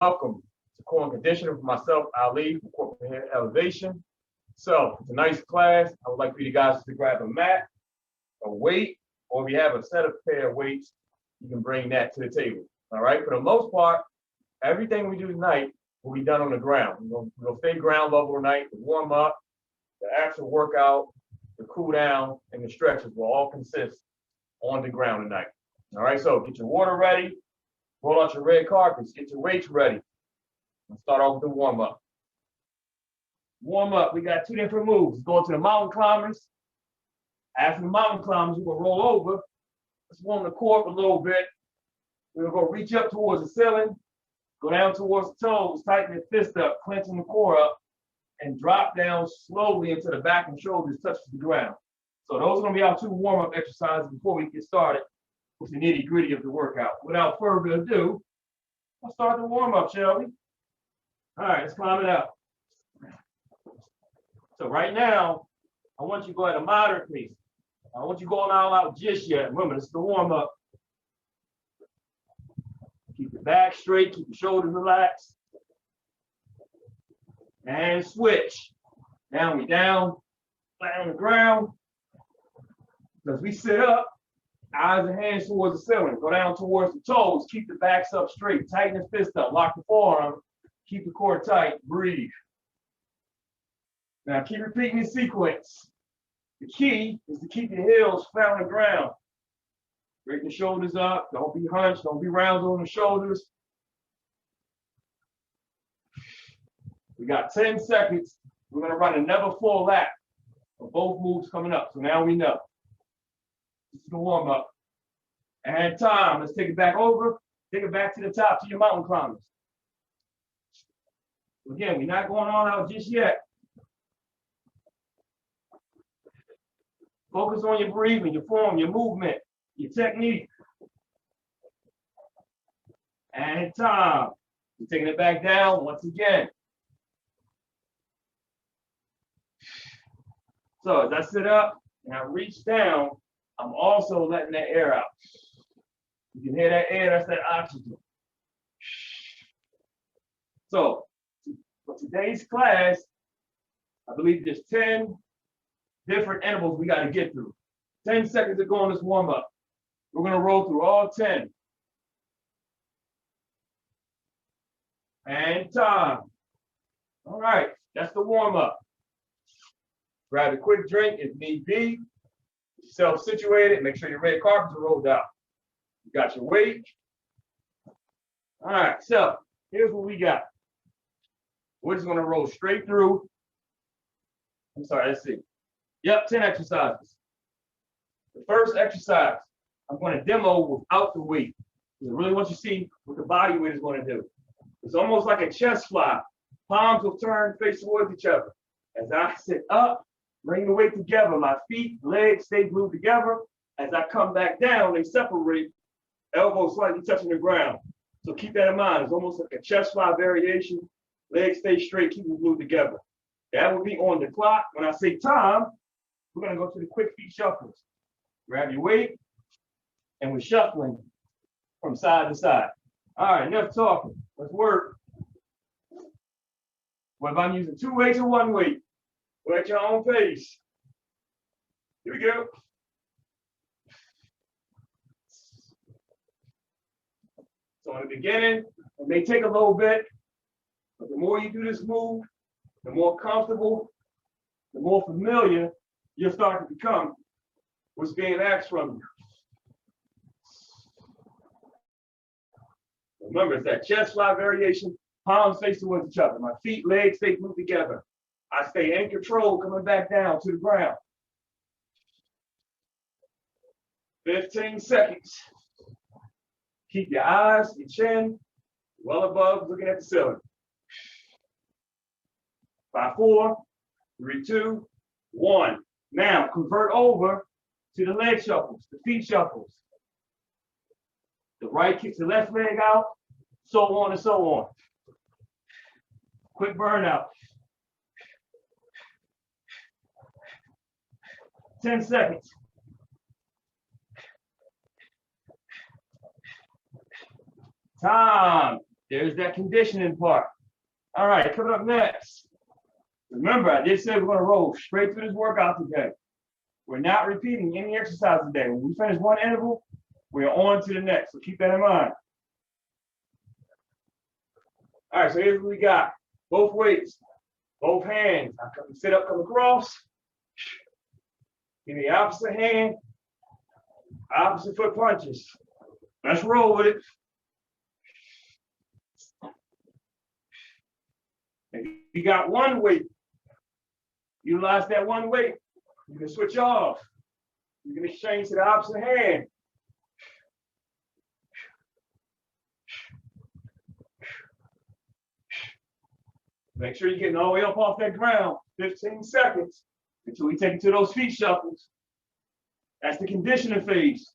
Welcome to Core and Conditioning for myself, Ali, from Corporate Hair Elevation. So, tonight's class, I would like for you guys to grab a mat, a weight, or if you have a set of pair of weights, you can bring that to the table. All right, for the most part, everything we do tonight will be done on the ground. We'll stay ground level tonight, the warm up, the actual workout, the cool down, and the stretches will all consist on the ground tonight. All right, so get your water ready, roll out your red carpets, get your weights ready. Let's start off with the warm up. Warm up, we got two different moves. Going to the mountain climbers. After the mountain climbers, we're gonna roll over. Let's warm the core up a little bit. We're gonna reach up towards the ceiling, go down towards the toes, tighten the fist up, clenching the core up, and drop down slowly until the back and shoulders touch the ground. So those are gonna be our two warm-up exercises before we get started with the nitty-gritty of the workout. Without further ado, let's start the warm-up, shall we? All right, let's climb it out. So right now, I want you to go at a moderate pace. I don't want you going all out just yet. Remember, this is the warm-up. Keep your back straight, keep your shoulders relaxed. And switch. Now we down, flat on the ground. As we sit up, eyes and hands towards the ceiling. Go down towards the toes. Keep the backs up straight. Tighten the fist up. Lock the forearm. Keep the core tight. Breathe. Now keep repeating the sequence. The key is to keep your heels flat on the ground. Break the shoulders up. Don't be hunched. Don't be round on the shoulders. We got 10 seconds. We're going to run a never full lap of both moves coming up. So now we know. This is the warm up. And time. Let's take it back over. Take it back to the top to your mountain climbers. Again, we're not going on out just yet. Focus on your breathing, your form, your movement, your technique. And time. We're taking it back down once again. So as I sit up and I reach down, I'm also letting that air out. You can hear that air, that's that oxygen. So for today's class, I believe there's 10 different intervals we got to get through. 10 seconds to go on this warm up. We're going to roll through all 10. And time. All right, that's the warm up. Grab a quick drink if need be. Get yourself situated. Make sure your red carpets are rolled out. You got your weight. All right, so here's what we got. We're just going to roll straight through. I'm sorry, let's see. Yep, 10 exercises. The first exercise, I'm going to demo without the weight. I really want you to see what the body weight is going to do. It's almost like a chest fly. Palms will turn face towards each other. As I sit up, bring the weight together. My feet, legs stay glued together. As I come back down, they separate, elbows slightly touching the ground. So keep that in mind. It's almost like a chest fly variation. Legs stay straight, keep them glued together. That will be on the clock. When I say time, we're going to go to the quick feet shuffles. Grab your weight, and we're shuffling from side to side. All right, enough talking. Let's work. Whether I'm using 2 weights or 1 weight, go at your own pace. Here we go. So in the beginning, it may take a little bit, but the more you do this move, the more comfortable, the more familiar you'll start to become what's being asked from you. Remember, it's that chest fly variation, palms face towards each other. My feet, legs stay glued together. I stay in control, coming back down to the ground. 15 seconds. Keep your eyes, your chin, well above, looking at the ceiling. 5, 4, 3, 2, 1. Now convert over to the leg shuffles, the feet shuffles. The right kicks the left leg out, so on and so on. Quick burnout. 10 seconds. Time. There's that conditioning part. All right, coming up next. Remember, I did say we're going to roll straight through this workout today. We're not repeating any exercise today. When we finish one interval, we're on to the next. So keep that in mind. All right, so here's what we got. Both weights, both hands. I come sit up, come across. Give me the opposite hand, opposite foot punches. Let's roll with it. If you got one weight, utilize that one weight. You can switch off. You can exchange to the opposite hand. Make sure you're getting all the way up off that ground. 15 seconds until we take it to those feet shuffles. That's the conditioning phase.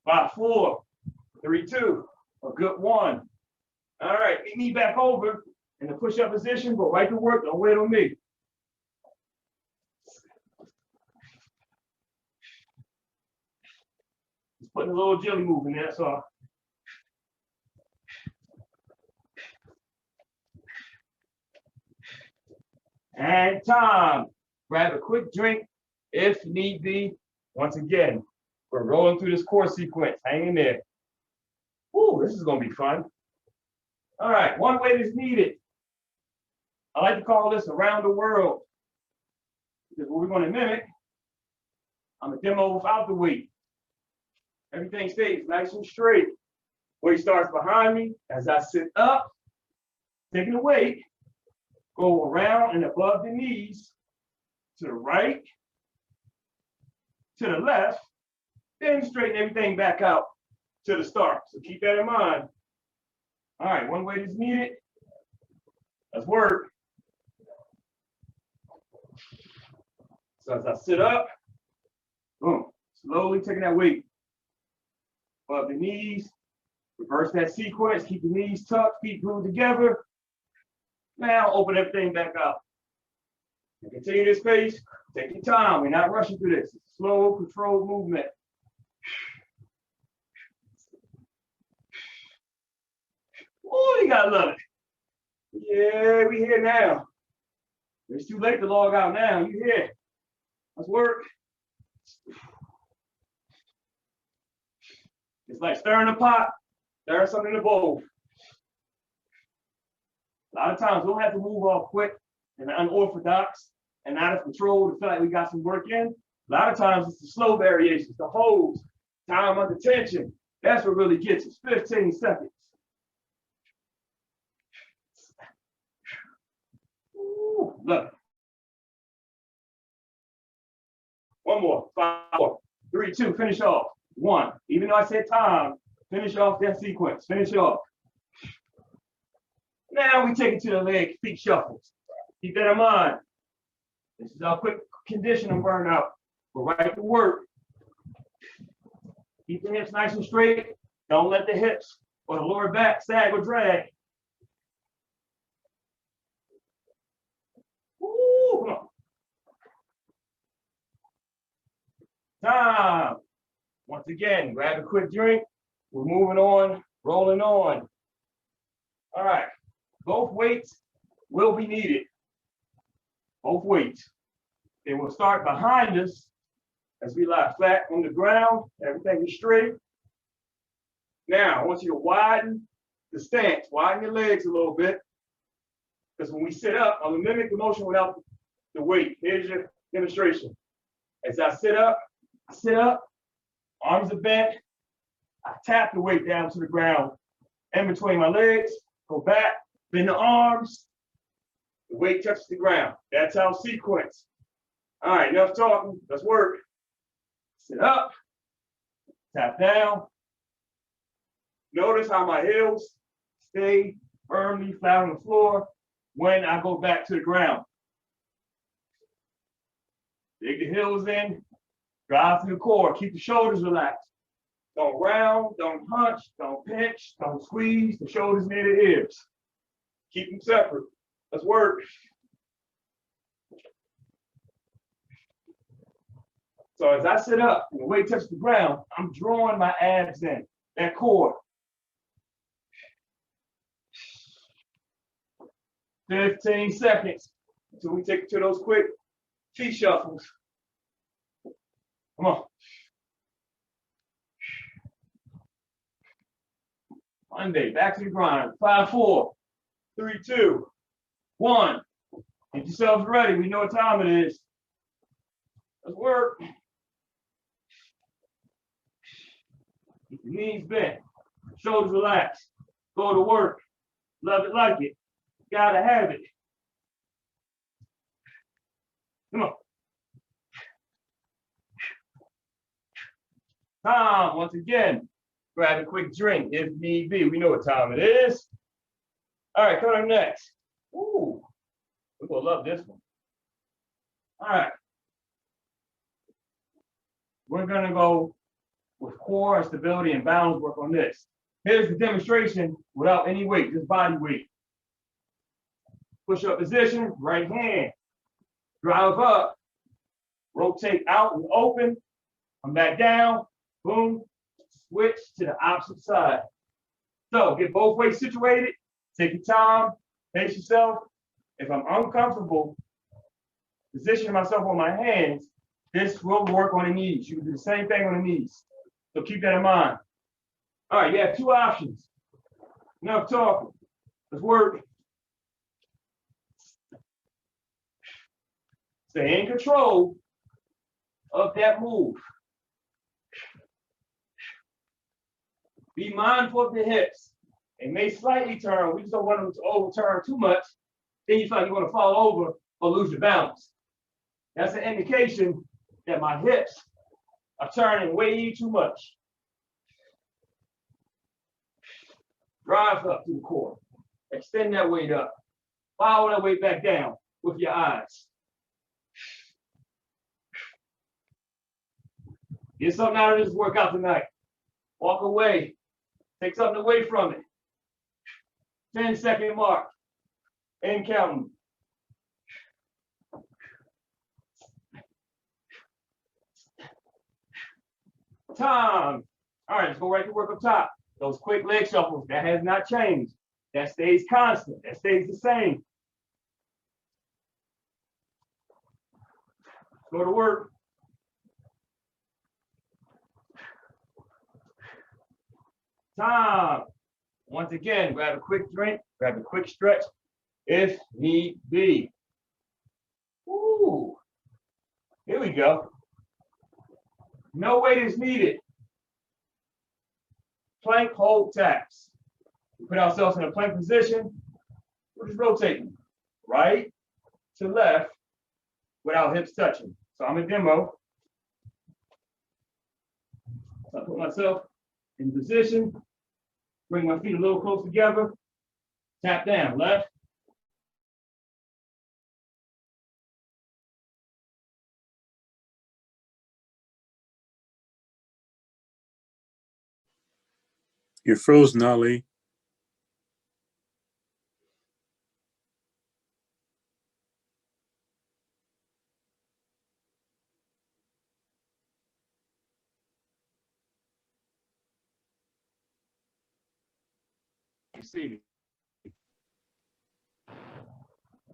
5, 4, 3, 2, a good one. All right, meet me back over in the push-up position. Go right to work. Don't wait on me. Just putting a little jelly move in there, that's all. And time. Grab a quick drink if need be. Once again, we're rolling through this core sequence. Hang in there. Ooh, this is going to be fun. All right, one weight is needed. I like to call this around the world. Because what we're going to mimic, I'm going to demo without the weight. Everything stays nice and straight. Weight starts behind me as I sit up, taking the weight, go around and above the knees, to the right, to the left, then straighten everything back out to the start. So keep that in mind. All right, one weight is needed. Let's work. So as I sit up, boom, slowly taking that weight above the knees, reverse that sequence, keep the knees tucked, feet glued together. Now open everything back up. And continue this pace. Take your time. We're not rushing through this. It's a slow, controlled movement. Oh, you gotta love it. Yeah, we here now. It's too late to log out now. You here. Let's work. It's like stirring a pot, stirring something in a bowl. A lot of times we don't have to move all quick and unorthodox and out of control to feel like we got some work in. A lot of times it's the slow variations, the holds, time under tension. That's what really gets us. 15 seconds. Ooh, look. One more. 5, 4, 3, 2. Finish off. 1. Even though I said time, finish off that sequence. Finish off. Now we take it to the leg feet shuffles. Keep that in mind. This is our quick conditioning burnout. We're right to work. Keep the hips nice and straight. Don't let the hips or the lower back sag or drag. Woo, come on. Time. Once again, grab a quick drink. We're moving on, rolling on. All right. Both weights will be needed. Both weights. They will start behind us as we lie flat on the ground. Everything is straight. Now, I want you to widen the stance. Widen your legs a little bit. Because when we sit up, I'm going to mimic the motion without the weight. Here's your demonstration. As I sit up, arms are bent. I tap the weight down to the ground. In between my legs, go back, bend the arms. The weight touches the ground. That's our sequence. All right, enough talking. Let's work. Sit up, tap down. Notice how my heels stay firmly flat on the floor when I go back to the ground. Dig the heels in, drive through the core, keep the shoulders relaxed. Don't round, don't hunch, don't pinch, don't squeeze the shoulders near the ears. Keep them separate. Let's work. So as I sit up and the weight touches the ground, I'm drawing my abs in, that core. 15 seconds until we take it to those quick feet shuffles. Come on. Monday, back to the grind. 5, 4, 3, 2, 1. Get yourselves ready. We know what time it is. Let's work. Keep your knees bent, shoulders relaxed. Go to work. Love it like it. Gotta have it. Come on. Time, once again, grab a quick drink if need be. We know what time it is. All right, coming up next. Ooh, we're gonna love this one. All right. We're gonna go with core stability and balance work on this. Here's the demonstration without any weight, just body weight. Push up position, right hand. Drive up, rotate out and open, come back down, boom, switch to the opposite side. So get both ways situated, take your time, pace yourself. If I'm uncomfortable positioning myself on my hands, this will work on the knees. You can do the same thing on the knees. So keep that in mind. All right, you have 2 options. Enough talking. Let's work. Stay in control of that move. Be mindful of the hips. They may slightly turn. We just don't want them to overturn too much. Then you feel like you're going to fall over or lose your balance. That's an indication that my hips are turning way too much. Drive up to the core. Extend that weight up. Follow that weight back down with your eyes. Get something out of this workout tonight. Walk away. Take something away from it. 10-second mark. And counting. Time. All right, let's go right to work up top. Those quick leg shuffles, that has not changed. That stays constant. That stays the same. Go to work. Time. Once again, grab a quick drink, grab a quick stretch if need be. Ooh. Here we go. No weight is needed. Plank hold taps. We put ourselves in a plank position. We're just rotating right to left without hips touching. So I'm a demo. So I put myself in position, bring my feet a little close together, tap down, left. You're frozen, Ali. You see me?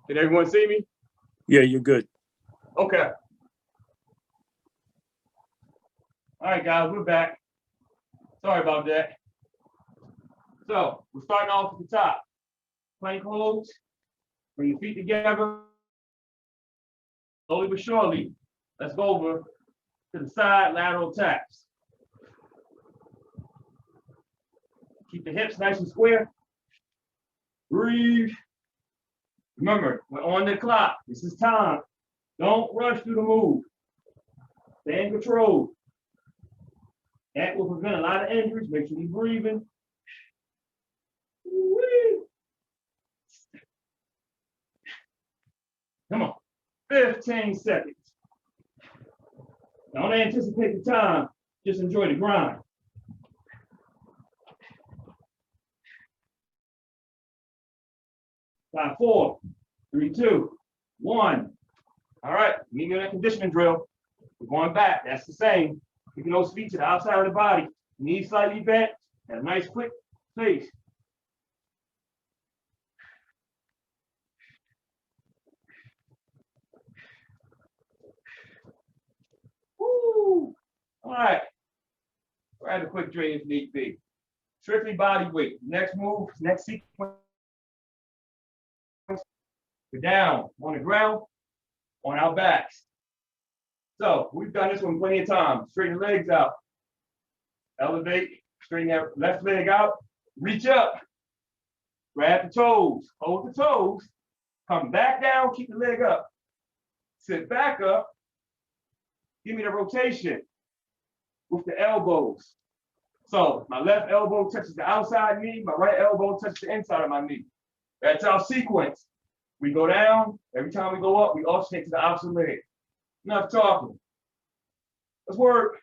Can everyone see me? Yeah, you're good. Okay. All right, guys, we're back. Sorry about that. So we're starting off at the top. Plank holds. Bring your feet together. Slowly but surely, let's go over to the side lateral taps. Keep the hips nice and square. Breathe. Remember, we're on the clock. This is time. Don't rush through the move. Stay in control. That will prevent a lot of injuries. Make sure you're breathing. Woo-wee. Come on. 15 seconds. Don't anticipate the time. Just enjoy the grind. 5, 4, 3, 2, 1. All right, meet me in that conditioning drill. We're going back. That's the same. Keeping those feet to the outside of the body. Knees slightly bent. And a nice quick pace. Woo! All right. Grab a quick drink if need be. Strictly body weight. Next move, next sequence. We're down on the ground, on our backs. So we've done this one plenty of times. Straighten the legs out. Elevate, straighten that left leg out. Reach up. Grab the toes. Hold the toes. Come back down, keep the leg up. Sit back up. Give me the rotation with the elbows. So my left elbow touches the outside knee, my right elbow touches the inside of my knee. That's our sequence. We go down, every time we go up, we alternate to the opposite leg. Enough talking. Let's work.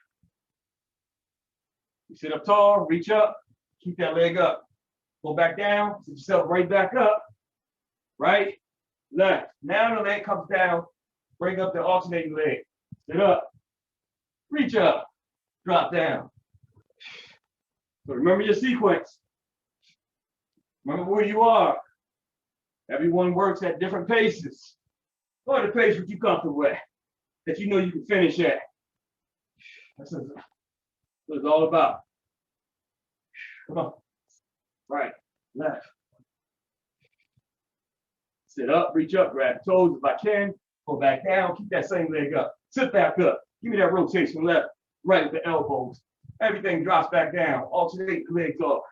You sit up tall, reach up, keep that leg up. Go back down, sit yourself right back up. Right, left. Now the leg comes down, bring up the alternating leg. Sit up, reach up, drop down. So remember your sequence. Remember where you are. Everyone works at different paces. Go at the pace that you're comfortable with, that you know you can finish at. That's what it's all about. Come on. Right, left. Sit up, reach up, grab the toes if I can. Go back down, keep that same leg up. Sit back up. Give me that rotation left, right with the elbows. Everything drops back down. Alternate the legs off.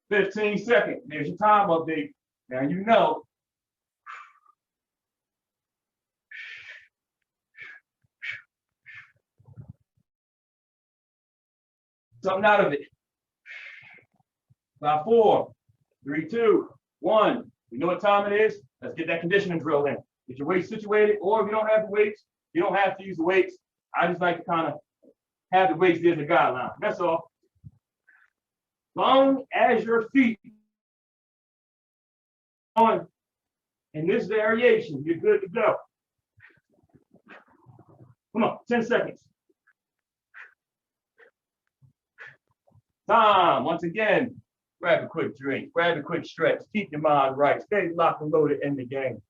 15 seconds. There's your time update. Now you know. Something out of it. 5, 4, 3, 2, 1. You know what time it is? Let's get that conditioning drill in. Get your weights situated, or if you don't have the weights, you don't have to use the weights. I just like to kind of have the weights there as a guideline. That's all. Long as your feet on in this variation, you're good to go. Come on, 10 seconds. Time, once again, grab a quick drink, grab a quick stretch, keep your mind right, stay locked and loaded in the game.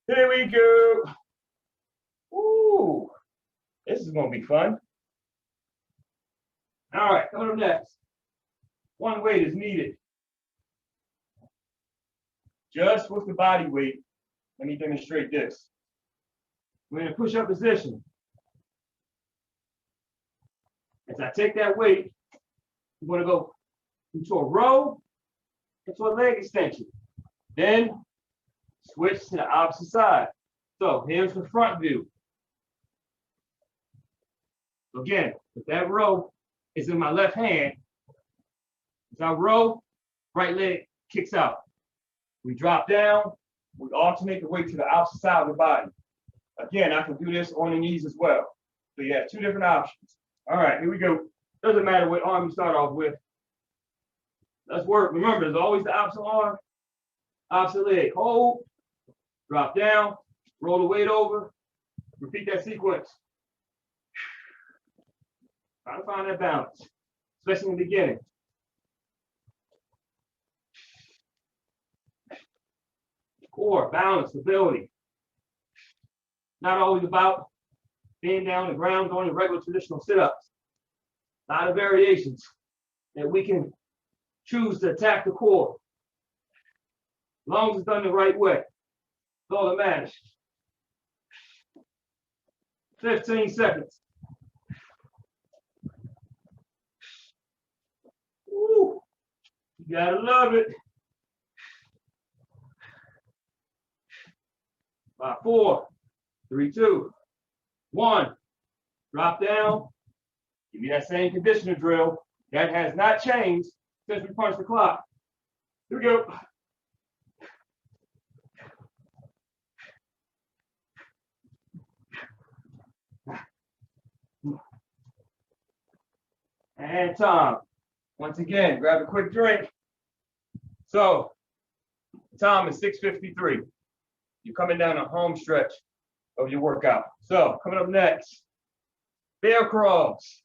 Here we go. Ooh, this is gonna be fun. All right, coming up next. One weight is needed. Just with the body weight, let me demonstrate this. We're in a push-up position. As I take that weight, I'm gonna go into a row, into a leg extension. Then switch to the opposite side. So here's the front view. Again, if that row is in my left hand, as I row, right leg kicks out. We drop down, we alternate the weight to the opposite side of the body. Again, I can do this on the knees as well. So you have two different options. All right, here we go. Doesn't matter what arm you start off with. Let's work. Remember, there's always the opposite arm, opposite leg. Hold, drop down, roll the weight over, repeat that sequence. Try to find that balance, especially in the beginning. Core, balance, stability. Not always about being down on the ground, doing the regular traditional sit-ups. A lot of variations that we can choose to attack the core. As long as it's done the right way. That's all that matters. 15 seconds. Woo. You gotta love it. 5, 4, 3, 2, 1. Drop down. Give me that same conditioner drill. That has not changed since we punched the clock. Here we go. And time. Once again, grab a quick drink. So, the time is 6:53. you're coming down the home stretch of your workout. So coming up next, bear crawls.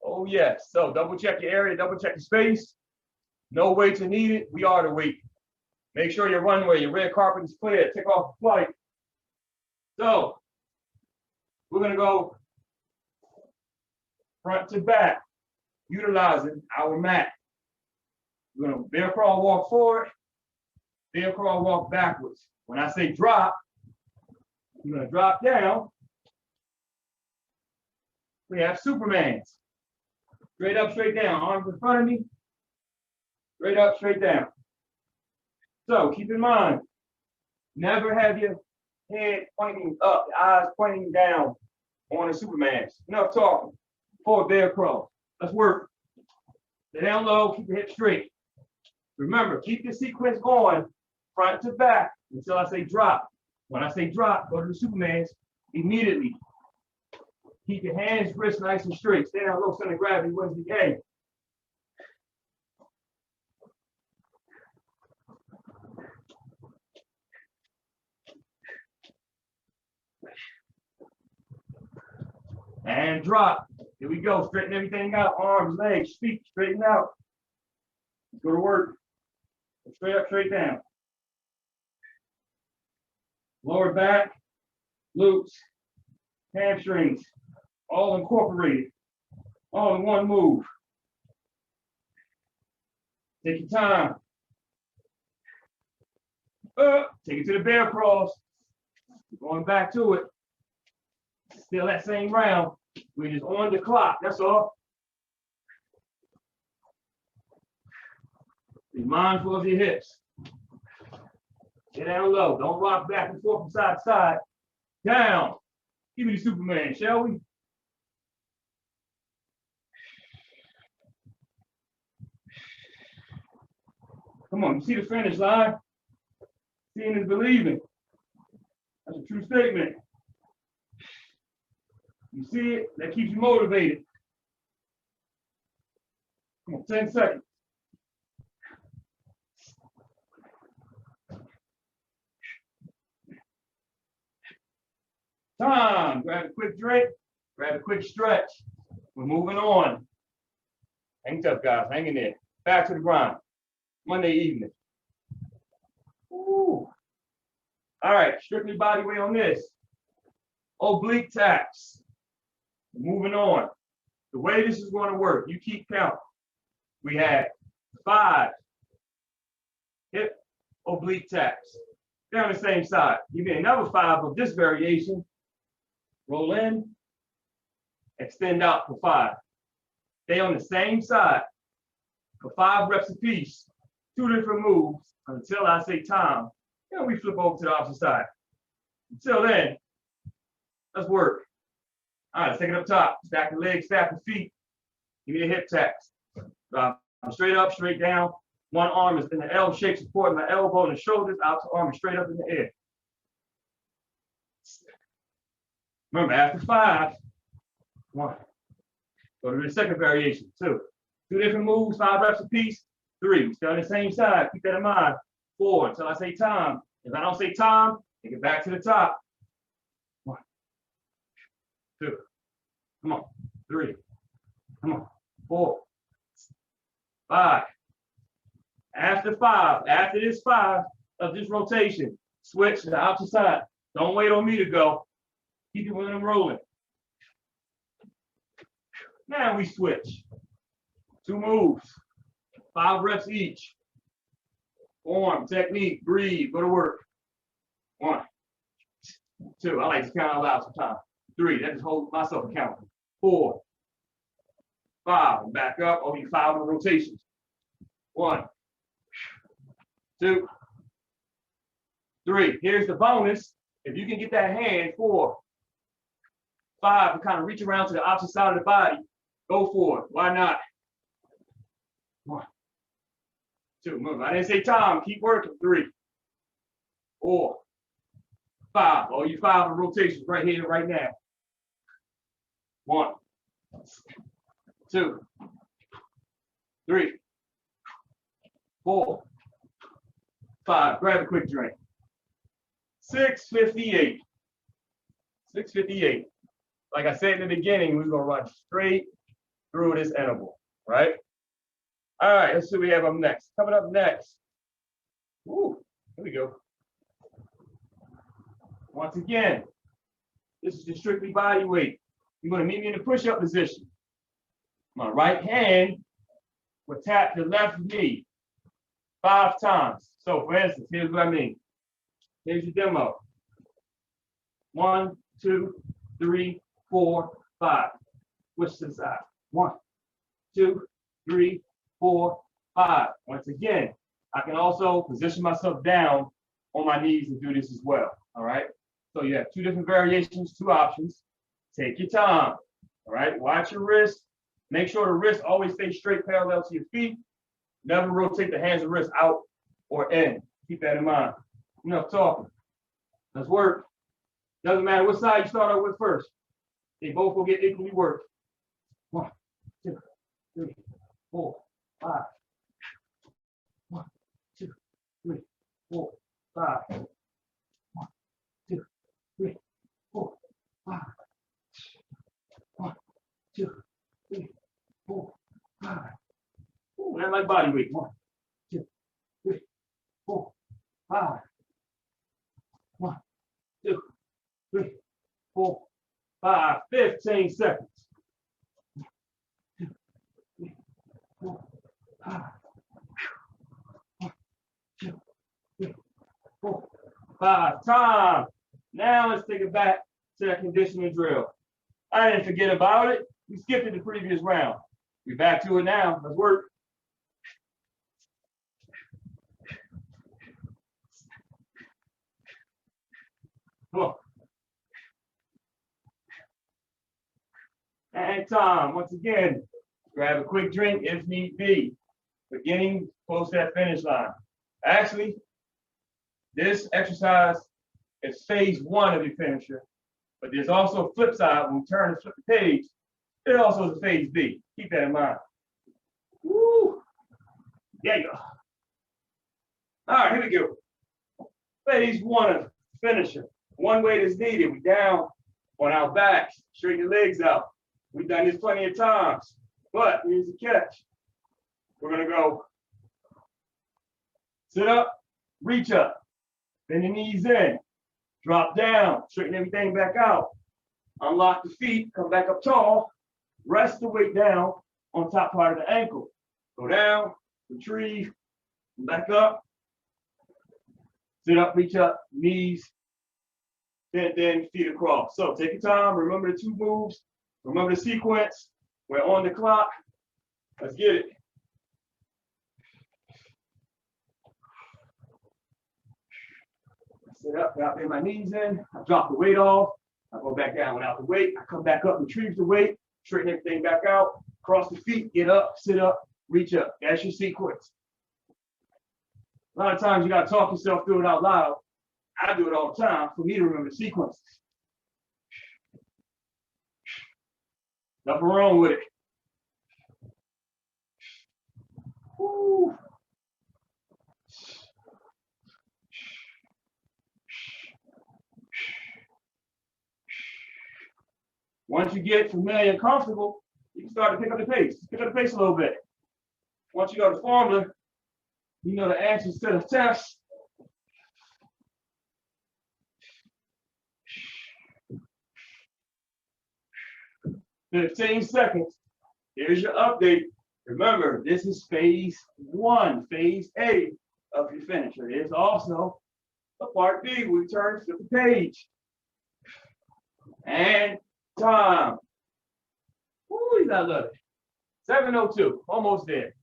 Oh yes, so double check your area, double check your space. No weights are needed, we are the weight. Make sure your runway, your red carpet is clear, take off the flight. So we're gonna go front to back, utilizing our mat. We're gonna bear crawl, walk forward, bear crawl, walk backwards. When I say drop, I'm gonna drop down. We have Supermans. Straight up, straight down, arms in front of me. Straight up, straight down. So keep in mind, never have your head pointing up, your eyes pointing down on the Supermans. Enough talking. Forward bear crawl. Let's work. Stay down low, keep your hips straight. Remember, keep the sequence going front to back until I say drop. When I say drop, go to the Supermans immediately. Keep your hands, wrists nice and straight. Stay down low, center of gravity wins the game. And drop. Here we go. Straighten everything out. Arms, legs, feet, straighten out. Let's go to work. Straight up, straight down. Lower back, glutes, hamstrings, all incorporated, all in one move. Take your time. Take it to the bear crawls. Going back to it. Still that same round. We're just on the clock, that's all. Be mindful of your hips. Get down low. Don't rock back and forth from side to side. Down. Give me the Superman, shall we? Come on, you see the finish line? Seeing is believing. That's a true statement. You see it, that keeps you motivated. Come on, 10 seconds. Time. Grab a quick drink, grab a quick stretch. We're moving on. Hang tough, guys. Hang in there. Back to the grind. Monday evening. Ooh. All right, strictly body weight on this. Oblique taps. Moving on. The way this is going to work, you keep count. We have 5 hip oblique taps. They're on the same side. Give me another 5 of this variation. Roll in, extend out for 5. Stay on the same side for 5 reps apiece. 2 different moves until I say time. Then we flip over to the opposite side. Until then, let's work. All right, let's take it up top. Stack the legs, stack the feet. Give me the hip taps. Straight up, straight down. One arm is in the L shape, supporting the elbow and the shoulders. Outer arm is straight up in the air. Remember, after 5, 1. Go to the second variation, 2. 2 different moves, 5 reps apiece. 3. Stay on the same side. Keep that in mind. 4 until I say time. If I don't say time, take it back to the top. 1, 2. Come on. 3. Come on. 4. 5. After 5, after this 5 of this rotation, switch to the opposite side. Don't wait on me to go. Keep it when I'm rolling. Now we switch. 2 moves. 5 reps each. Form, technique, breathe, go to work. 1, 2. I like to count out loud sometimes. 3. That just holds myself accountable. 4, 5. Back up. Only 5 more rotations. 1, 2, 3. Here's the bonus. If you can get that hand, 4, 5, and kind of reach around to the opposite side of the body, go for it. Why not? 1, 2. Move. I didn't say time. Keep working. 3, 4, 5. All you 5 rotations right here, right now. 1, 2, 3, 4, 5. Grab a quick drink. 658. 658. Like I said in the beginning, we're gonna run straight through this interval, right? All right, let's see what we have up next. Coming up next. Ooh, here we go. Once again, this is just strictly body weight. You're gonna meet me in the push-up position. My right hand will tap the left knee 5 times. So for instance, here's what I mean. Here's your demo. 1, 2, 3, 4, 5. Switch to the side. 1, 2, 3, 4, 5. Once again, I can also position myself down on my knees and do this as well. All right. So you have 2 different variations, 2 options. Take your time. All right. Watch your wrist. Make sure the wrist always stays straight parallel to your feet. Never rotate the hands and wrists out or in. Keep that in mind. Enough talking. Let's work. Doesn't matter what side you start out with first. They both will get equally worked. 1, 2, 3, 4, 5. 1, 2, 3, 4, 5. 1, 2, 3, 4, 5. 1, 2, 3, 4, 5. Ooh, that's like body weight. 1, 2, 3, 4, 5. 1, 2, 3, 4, 5. 15 seconds. 1, 2, 3, 4, 5. 1, 2, 3, 4, 5. Time. Now let's take it back to that conditioning drill. I didn't forget about it. We skipped it the previous round. We're back to it now. Let's work. Come on. And time. Once again, grab a quick drink if need be. Beginning close to that finish line. Actually, this exercise is phase 1 of your finisher, but there's also a flip side. When we turn and flip the page, it also is a phase B. Keep that in mind. Woo! There you go. All right, here we go. Phase 1 of finisher. One weight is needed. We down on our backs, straighten your legs out. We've done this plenty of times, but here's the catch. We're gonna go sit up, reach up, bend the knees in, drop down, straighten everything back out, unlock the feet, come back up tall, rest the weight down on top part of the ankle. Go down, retrieve, back up, sit up, reach up, knees, then feet across. So take your time, remember the 2 moves, remember the sequence. We're on the clock. Let's get it. Sit up, bend my knees in. I drop the weight off. I go back down without the weight. I come back up, retrieve the weight, straighten everything back out, cross the feet, get up, sit up, reach up. That's your sequence. A lot of times you gotta talk yourself through it out loud. I do it all the time for me to remember the sequences. Nothing wrong with it. Woo. Once you get familiar and comfortable, you can start to pick up the pace. Pick up the pace a little bit. Once you go to formula, you know the answers to the test. "15 seconds. Here's your update. Remember, this is phase 1, phase A of your finisher. There's also a part B. We turn to the page. And time. Ooh, you gotta love it. 7:02, almost there.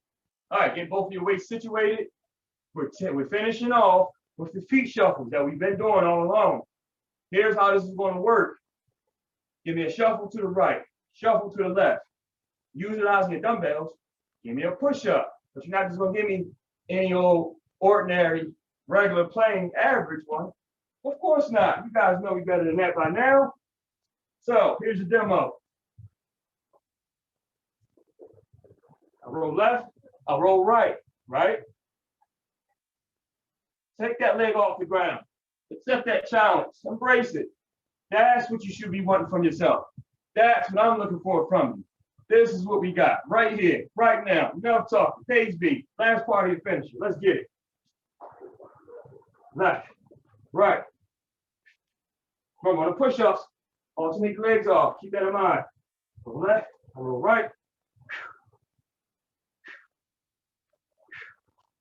All right, get both of your weights situated. We're finishing off with the feet shuffles that we've been doing all along. Here's how this is going to work. Give me a shuffle to the right, shuffle to the left. Utilizing your dumbbells, give me a push-up. But you're not just going to give me any old ordinary, regular, plain, average one. Of course not. You guys know me better than that by now. So here's the demo. I roll left, I roll right, right? Take that leg off the ground. Accept that challenge. Embrace it. That's what you should be wanting from yourself. That's what I'm looking for from you. This is what we got right here, right now. Enough talking. Page B. Last part of your finisher. Let's get it. Left, right. Remember, on the push-ups, alternate the legs off. Keep that in mind. A little left, a little right.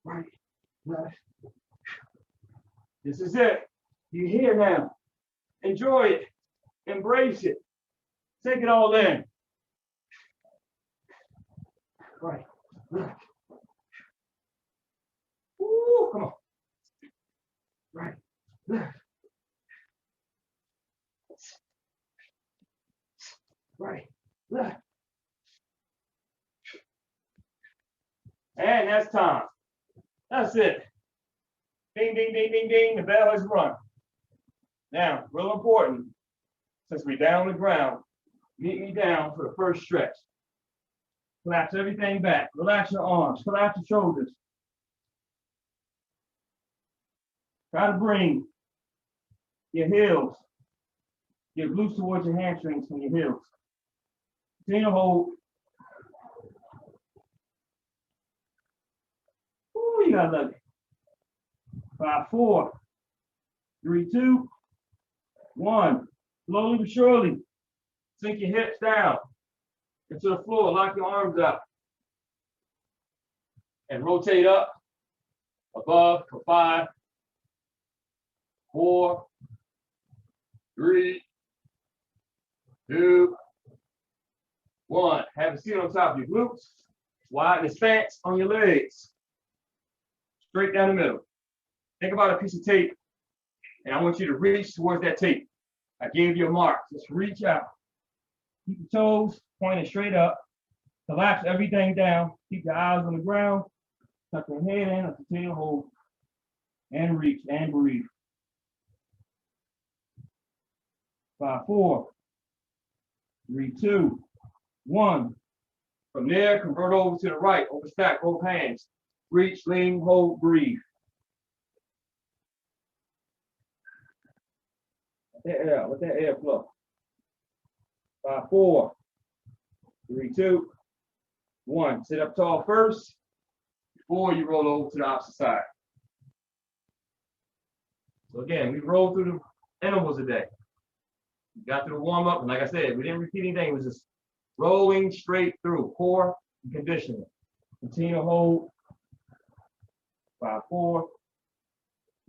Right, left. This is it. You're here now. Enjoy it. Embrace it. Take it all in. Right, left. Woo, come on. Right, left. Right, left. And that's time. That's it. Ding, ding, ding, ding, ding. The bell has run. Now, real important, since we're down on the ground, meet me down for the first stretch. Collapse everything back. Relax your arms. Collapse your shoulders. Try to bring your heels, your glutes towards your hamstrings from your heels. Continue to hold. Ooh, you got lucky. 5, 4, 3, 2, 1. Slowly but surely, sink your hips down into the floor. Lock your arms up. And rotate up above for 5, 4, 3, 2, 1. Have a seat on top of your glutes. Widen the stance on your legs. Straight down the middle. Think about a piece of tape, and I want you to reach towards that tape. I gave you a mark. Just reach out. Keep your toes pointed straight up. Collapse everything down. Keep your eyes on the ground. Tuck your head in and continue to hold. And reach and breathe. 5, 4, 3, 2, 1. From there, convert over to the right. Overstack both hands. Reach, lean, hold, breathe. Let that air flow. 5, 4, 3, 2, 1. Sit up tall first before you roll over to the opposite side. So again, we rolled through the intervals today. We got through the warm up, and like I said, we didn't repeat anything. It was just rolling straight through core and conditioning. Continue to hold. 5, 4,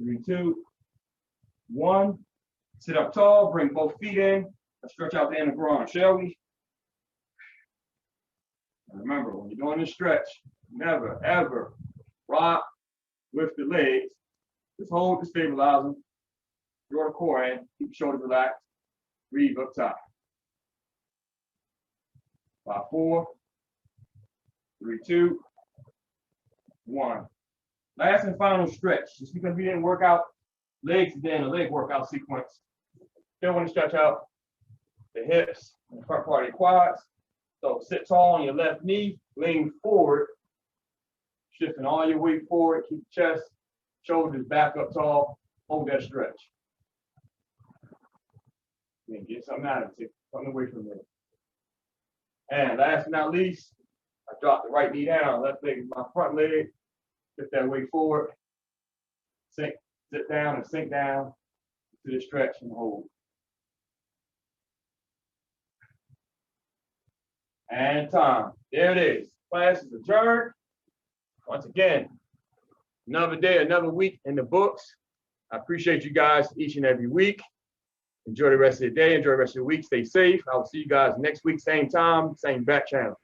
3, 2, 1. Sit up tall, bring both feet in. Let's stretch out the inner groin, shall we? And remember, when you're doing this stretch, never, ever rock with the legs. Just hold to stabilize them. Draw the core in, keep your shoulders relaxed. Breathe up top. 5, 4, 3, 2, 1. Last and final stretch. Just because we didn't work out legs today in a leg workout sequence, still want to stretch out the hips and the front part of your quads. So sit tall on your left knee, lean forward, shifting all your weight forward. Keep your chest, shoulders back up tall. Hold that stretch. Then get something out of it, take something away from there. And last but not least, I drop the right knee down, left leg is my front leg. Lift that weight forward. Sink, sit down and sink down to the stretch and hold. And time. There it is. Class is adjourned. Once again, another day, another week in the books. I appreciate you guys each and every week. Enjoy the rest of the day. Enjoy the rest of the week. Stay safe. I will see you guys next week, same time, same back channel.